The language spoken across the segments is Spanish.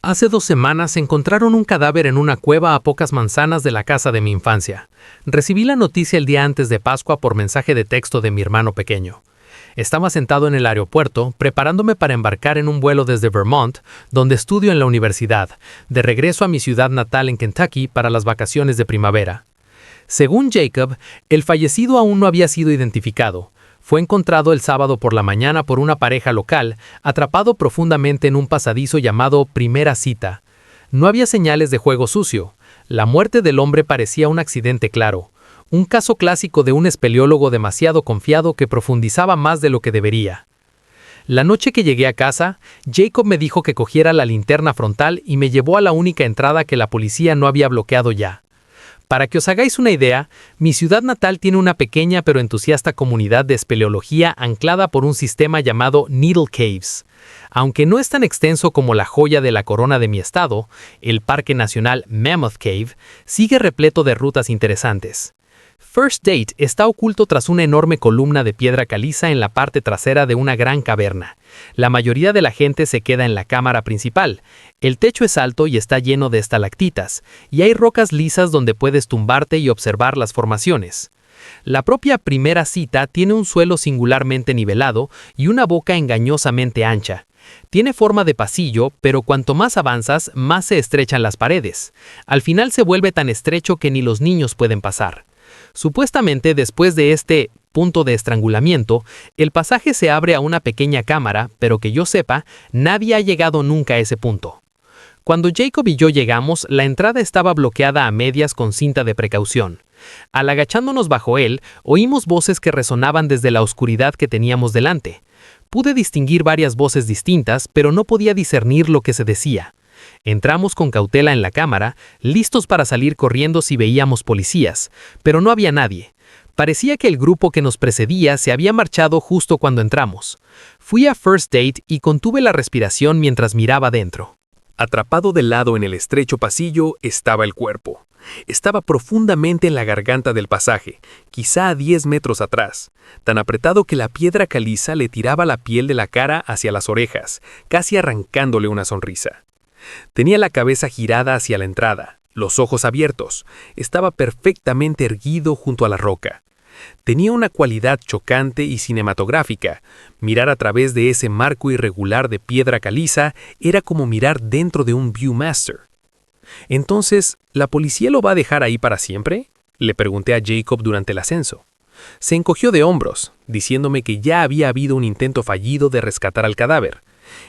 Hace 2 semanas encontraron un cadáver en una cueva a pocas manzanas de la casa de mi infancia. Recibí la noticia el día antes de Pascua por mensaje de texto de mi hermano pequeño. Estaba sentado en el aeropuerto, preparándome para embarcar en un vuelo desde Vermont, donde estudio en la universidad, de regreso a mi ciudad natal en Kentucky para las vacaciones de primavera. Según Jacob, el fallecido aún no había sido identificado. Fue encontrado el sábado por la mañana por una pareja local, atrapado profundamente en un pasadizo llamado Primera Cita. No había señales de juego sucio. La muerte del hombre parecía un accidente claro. Un caso clásico de un espeleólogo demasiado confiado que profundizaba más de lo que debería. La noche que llegué a casa, Jacob me dijo que cogiera la linterna frontal y me llevó a la única entrada que la policía no había bloqueado ya. Para que os hagáis una idea, mi ciudad natal tiene una pequeña pero entusiasta comunidad de espeleología anclada por un sistema llamado Needle Caves. Aunque no es tan extenso como la joya de la corona de mi estado, el Parque Nacional Mammoth Cave sigue repleto de rutas interesantes. First Date está oculto tras una enorme columna de piedra caliza en la parte trasera de una gran caverna. La mayoría de la gente se queda en la cámara principal. El techo es alto y está lleno de estalactitas, y hay rocas lisas donde puedes tumbarte y observar las formaciones. La propia Primera Cita tiene un suelo singularmente nivelado y una boca engañosamente ancha. Tiene forma de pasillo, pero cuanto más avanzas, más se estrechan las paredes. Al final se vuelve tan estrecho que ni los niños pueden pasar. Supuestamente, después de este punto de estrangulamiento, el pasaje se abre a una pequeña cámara, pero que yo sepa, nadie ha llegado nunca a ese punto. Cuando Jacob y yo llegamos, la entrada estaba bloqueada a medias con cinta de precaución. Al agachándonos bajo él, oímos voces que resonaban desde la oscuridad que teníamos delante. Pude distinguir varias voces distintas, pero no podía discernir lo que se decía. Entramos con cautela en la cámara, listos para salir corriendo si veíamos policías, pero no había nadie. Parecía que el grupo que nos precedía se había marchado justo cuando entramos. Fui a First Date y contuve la respiración mientras miraba dentro. Atrapado de lado en el estrecho pasillo estaba el cuerpo. Estaba profundamente en la garganta del pasaje, quizá a 10 metros atrás, tan apretado que la piedra caliza le tiraba la piel de la cara hacia las orejas, casi arrancándole una sonrisa. Tenía la cabeza girada hacia la entrada, los ojos abiertos, estaba perfectamente erguido junto a la roca. Tenía una cualidad chocante y cinematográfica. Mirar a través de ese marco irregular de piedra caliza era como mirar dentro de un Viewmaster. Entonces, ¿la policía lo va a dejar ahí para siempre?, le pregunté a Jacob durante el ascenso. Se encogió de hombros, diciéndome que ya había habido un intento fallido de rescatar al cadáver.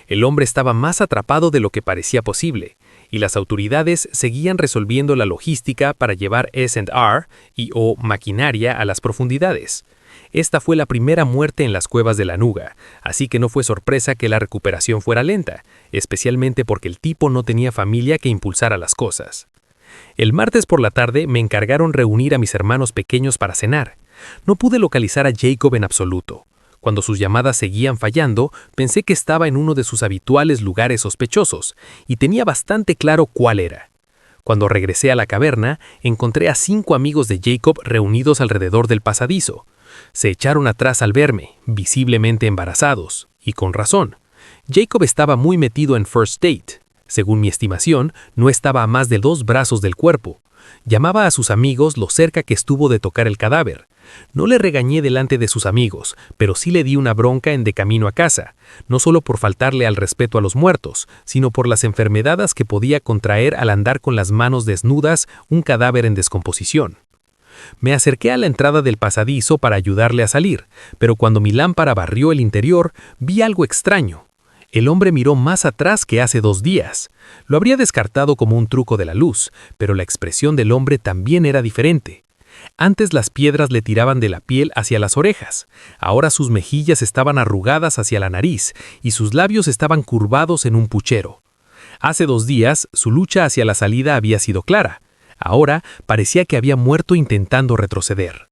El hombre estaba más atrapado de lo que parecía posible, y las autoridades seguían resolviendo la logística para llevar S&R o maquinaria a las profundidades. Esta fue la primera muerte en las cuevas de la Nuga, así que no fue sorpresa que la recuperación fuera lenta, especialmente porque el tipo no tenía familia que impulsara las cosas. El martes por la tarde me encargaron reunir a mis hermanos pequeños para cenar. No pude localizar a Jacob en absoluto. Cuando sus llamadas seguían fallando, pensé que estaba en uno de sus habituales lugares sospechosos, y tenía bastante claro cuál era. Cuando regresé a la caverna, encontré a 5 amigos de Jacob reunidos alrededor del pasadizo. Se echaron atrás al verme, visiblemente embarazados, y con razón. Jacob estaba muy metido en First Date. Según mi estimación, no estaba a más de 2 brazos del cuerpo. Llamaba a sus amigos lo cerca que estuvo de tocar el cadáver. No le regañé delante de sus amigos, pero sí le di una bronca en de camino a casa, no solo por faltarle al respeto a los muertos, sino por las enfermedades que podía contraer al andar con las manos desnudas un cadáver en descomposición. Me acerqué a la entrada del pasadizo para ayudarle a salir, pero cuando mi lámpara barrió el interior, vi algo extraño. El hombre miró más atrás que hace 2 días. Lo habría descartado como un truco de la luz, pero la expresión del hombre también era diferente. Antes las piedras le tiraban de la piel hacia las orejas. Ahora sus mejillas estaban arrugadas hacia la nariz y sus labios estaban curvados en un puchero. Hace 2 días, su lucha hacia la salida había sido clara. Ahora parecía que había muerto intentando retroceder.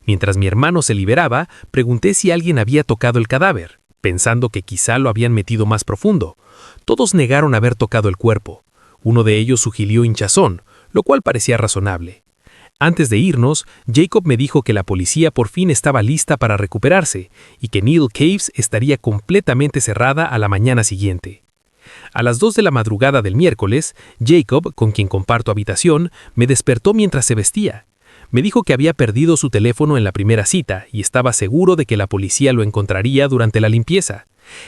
Mientras mi hermano se liberaba, pregunté si alguien había tocado el cadáver, pensando que quizá lo habían metido más profundo. Todos negaron haber tocado el cuerpo. Uno de ellos sugirió hinchazón, lo cual parecía razonable. Antes de irnos, Jacob me dijo que la policía por fin estaba lista para recuperarse y que Needle Caves estaría completamente cerrada a la mañana siguiente. A las 2 de la madrugada del miércoles, Jacob, con quien comparto habitación, me despertó mientras se vestía. Me dijo que había perdido su teléfono en la primera cita y estaba seguro de que la policía lo encontraría durante la limpieza.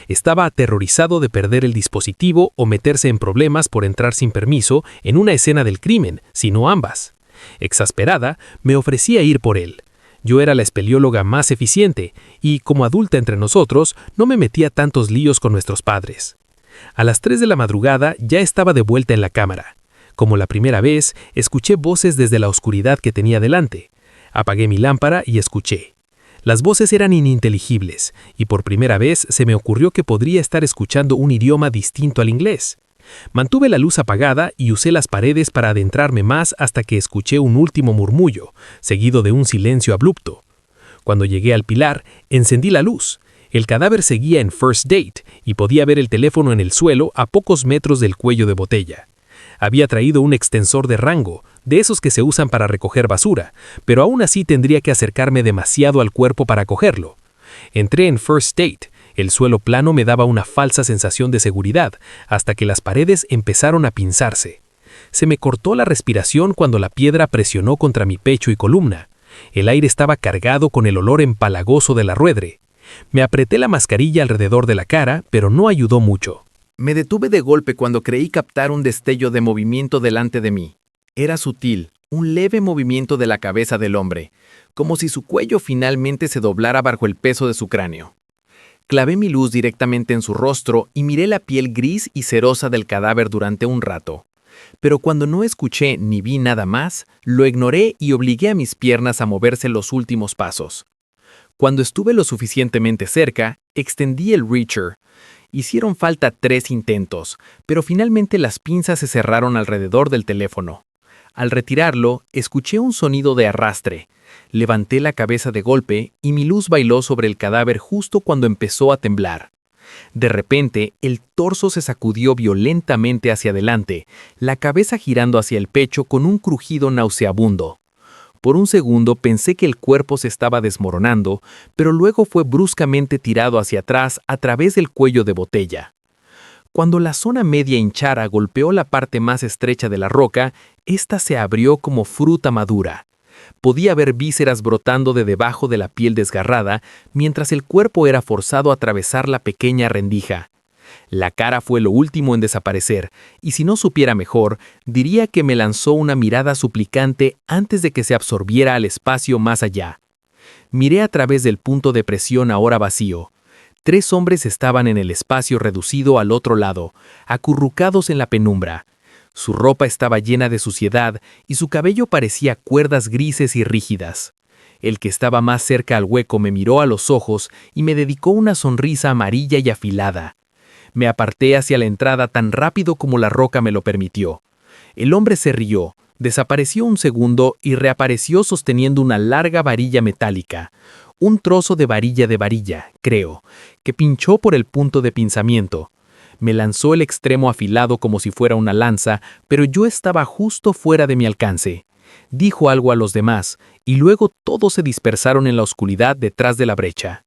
Estaba aterrorizado de perder el dispositivo o meterse en problemas por entrar sin permiso en una escena del crimen, si no ambas. Exasperada, me ofrecía ir por él. Yo era la espeleóloga más eficiente y, como adulta entre nosotros, no me metía tantos líos con nuestros padres. A las 3 de la madrugada ya estaba de vuelta en la cámara. Como la primera vez, escuché voces desde la oscuridad que tenía delante. Apagué mi lámpara y escuché. Las voces eran ininteligibles, y por primera vez se me ocurrió que podría estar escuchando un idioma distinto al inglés. Mantuve la luz apagada y usé las paredes para adentrarme más hasta que escuché un último murmullo, seguido de un silencio abrupto. Cuando llegué al pilar, encendí la luz. El cadáver seguía en First Date y podía ver el teléfono en el suelo a pocos metros del cuello de botella. Había traído un extensor de rango, de esos que se usan para recoger basura, pero aún así tendría que acercarme demasiado al cuerpo para cogerlo. Entré en First Date. El suelo plano me daba una falsa sensación de seguridad, hasta que las paredes empezaron a pinzarse. Se me cortó la respiración cuando la piedra presionó contra mi pecho y columna. El aire estaba cargado con el olor empalagoso de la ruedre. Me apreté la mascarilla alrededor de la cara, pero no ayudó mucho. Me detuve de golpe cuando creí captar un destello de movimiento delante de mí. Era sutil, un leve movimiento de la cabeza del hombre, como si su cuello finalmente se doblara bajo el peso de su cráneo. Clavé mi luz directamente en su rostro y miré la piel gris y cerosa del cadáver durante un rato. Pero cuando no escuché ni vi nada más, lo ignoré y obligué a mis piernas a moverse los últimos pasos. Cuando estuve lo suficientemente cerca, extendí el reacher. Hicieron falta 3 intentos, pero finalmente las pinzas se cerraron alrededor del teléfono. Al retirarlo, escuché un sonido de arrastre. Levanté la cabeza de golpe y mi luz bailó sobre el cadáver justo cuando empezó a temblar. De repente, el torso se sacudió violentamente hacia adelante, la cabeza girando hacia el pecho con un crujido nauseabundo. Por un segundo pensé que el cuerpo se estaba desmoronando, pero luego fue bruscamente tirado hacia atrás a través del cuello de botella. Cuando la zona media hinchara golpeó la parte más estrecha de la roca, ésta se abrió como fruta madura. Podía ver vísceras brotando de debajo de la piel desgarrada, mientras el cuerpo era forzado a atravesar la pequeña rendija. La cara fue lo último en desaparecer, y si no supiera mejor, diría que me lanzó una mirada suplicante antes de que se absorbiera al espacio más allá. Miré a través del punto de presión ahora vacío. 3 hombres estaban en el espacio reducido al otro lado, acurrucados en la penumbra. Su ropa estaba llena de suciedad y su cabello parecía cuerdas grises y rígidas. El que estaba más cerca al hueco me miró a los ojos y me dedicó una sonrisa amarilla y afilada. Me aparté hacia la entrada tan rápido como la roca me lo permitió. El hombre se rió, desapareció un segundo y reapareció sosteniendo una larga varilla metálica. Un trozo de varilla, creo, que pinchó por el punto de pinzamiento. Me lanzó el extremo afilado como si fuera una lanza, pero yo estaba justo fuera de mi alcance. Dijo algo a los demás, y luego todos se dispersaron en la oscuridad detrás de la brecha.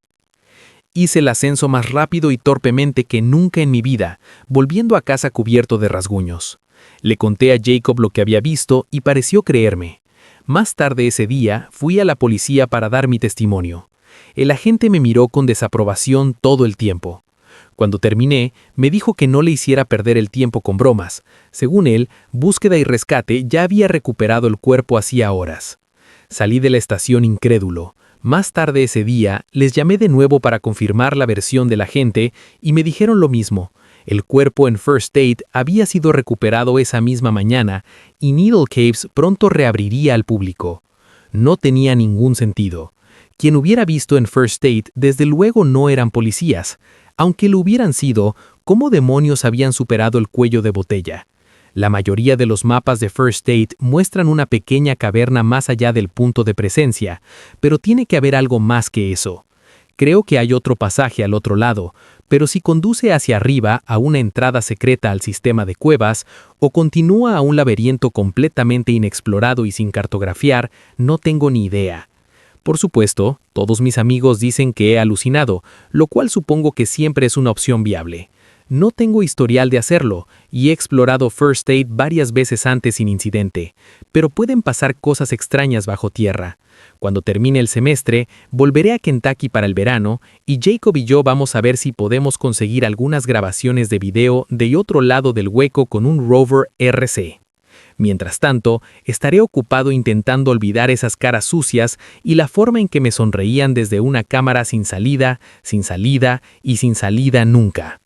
Hice el ascenso más rápido y torpemente que nunca en mi vida, volviendo a casa cubierto de rasguños. Le conté a Jacob lo que había visto y pareció creerme. Más tarde ese día, fui a la policía para dar mi testimonio. El agente me miró con desaprobación todo el tiempo. Cuando terminé, me dijo que no le hiciera perder el tiempo con bromas. Según él, búsqueda y rescate ya había recuperado el cuerpo hacía horas. Salí de la estación incrédulo. Más tarde ese día, les llamé de nuevo para confirmar la versión del agente y me dijeron lo mismo. El cuerpo en First Date había sido recuperado esa misma mañana y Needle Caves pronto reabriría al público. No tenía ningún sentido. Quien hubiera visto en First Date desde luego no eran policías. Aunque lo hubieran sido, ¿cómo demonios habían superado el cuello de botella? La mayoría de los mapas de First Date muestran una pequeña caverna más allá del punto de presencia, pero tiene que haber algo más que eso. Creo que hay otro pasaje al otro lado, pero si conduce hacia arriba a una entrada secreta al sistema de cuevas o continúa a un laberinto completamente inexplorado y sin cartografiar, no tengo ni idea. Por supuesto, todos mis amigos dicen que he alucinado, lo cual supongo que siempre es una opción viable. No tengo historial de hacerlo, y he explorado First Aid varias veces antes sin incidente, pero pueden pasar cosas extrañas bajo tierra. Cuando termine el semestre, volveré a Kentucky para el verano, y Jacob y yo vamos a ver si podemos conseguir algunas grabaciones de video de otro lado del hueco con un Rover RC. Mientras tanto, estaré ocupado intentando olvidar esas caras sucias y la forma en que me sonreían desde una cámara sin salida y sin salida nunca.